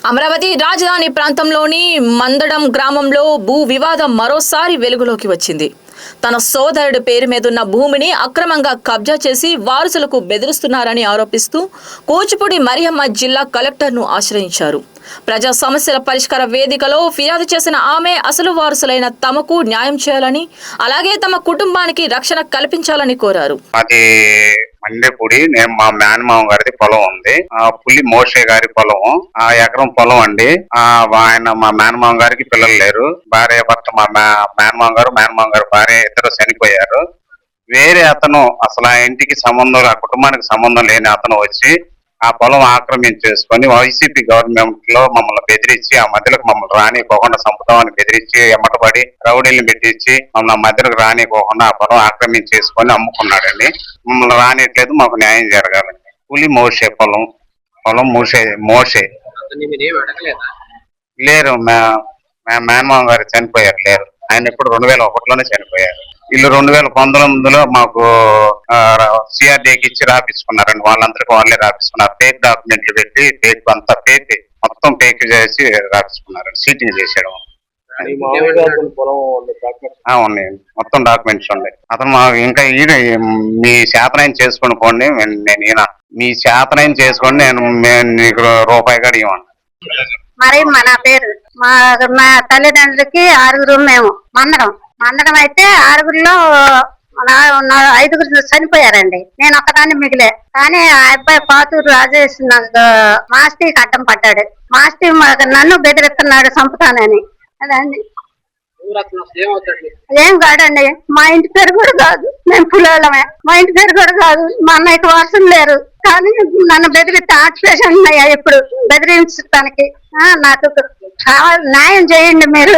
అమరావతి రాజధాని ప్రాంతంలోని మందడం గ్రామంలో భూ వివాదం మరోసారి వెలుగులోకి వచ్చింది. తన సోదరుడి పేరు మీదున్న భూమిని అక్రమంగా కబ్జా చేసి వారసులకు బెదిరిస్తున్నారని ఆరోపిస్తూ కూచిపూడి మరియమ్మ జిల్లా కలెక్టర్ను ఆశ్రయించారు. ప్రజా సమస్యల పరిష్కార వేదికలో ఫిర్యాదు చేసిన ఆమె అసలు వారసులైన తమకు న్యాయం చేయాలని, అలాగే తమ కుటుంబానికి రక్షణ కల్పించాలని కోరారు. మండేపూడి మా మేనమామ గారిది పొలం ఉంది. పులి మోషే గారి పొలం, ఎకరం పొలం అండి. ఆయన మా మేనమామ గారికి పిల్లలు లేరు. భార్య భర్త మా మేనమామ గారు భార్య ఇద్దరు చనిపోయారు. వేరే అతను అసలు ఆ ఇంటికి సంబంధం, ఆ కుటుంబానికి సంబంధం లేని అతను వచ్చి ఆ పొలం ఆక్రమించేసుకొని వైసీపీ గవర్నమెంట్ లో మమ్మల్ని బెదిరించి ఆ మధ్యలోకి మమ్మల్ని రానిపోకుండా చంపుతామని బెదిరించి ఎమ్మటపడి రౌడీలను పెట్టించి మమ్మల్ని మధ్యలోకి రానిపోకుండా ఆ పొలం ఆక్రమించేసుకొని అమ్ముకున్నాడండి. మమ్మల్ని రానిట్లేదు, మాకు న్యాయం జరగాలండి. పులి మోషే పొలం మోషే లేరు. మేనమామ గారు చనిపోయారు, లేరు. ఆయన ఇప్పుడు 2001లోనే చనిపోయారు. వీళ్ళు 2019లో మాకు సిఆర్డీకి ఇచ్చి రాపించుకున్నారండి. వాళ్ళందరికీ వాళ్ళే రాపించుకున్నారు. ఫేక్ డాక్యుమెంట్లు పెట్టి మొత్తం ఫేక్ చేసి రాపించుకున్నారండి. సీటింగ్ చేసేయడం ఉన్నాయి. మొత్తం డాక్యుమెంట్స్ ఉన్నాయి. అతను మాకు ఇంకా మీ చేతనైన చేసుకుని పోండి, నేను మీ చేతనైన చేసుకోండి, నేను నీకు రూపాయి కూడా ఇవ్వండి. మరి మన పేరు మా తల్లిదండ్రులకి 6 మేము మందడం అయితే 6లో 5 చనిపోయారండి. నేను ఒక్కదాన్ని మిగిలే. కానీ ఆ అబ్బాయి పాతూరు రాజేష్ నాకు మాస్టర్కి అడ్డం పడ్డాడు. మాస్టర్ నన్ను బెదిరిస్తున్నాడు చంపుతానని. అదండి ఏం కాదండి. మా ఇంటి పేరు కూడా కాదు, మేము పులోళ్ళమే. మా ఇంటి పేరు కూడా కాదు. మా అన్నయ్యకి వారసులు లేరు. కానీ నన్ను బెదిరిస్తే ఆక్సిపేషన్ ఉన్నాయా ఇప్పుడు బెదిరించడానికి? నాకు న్యాయం చేయండి మీరు.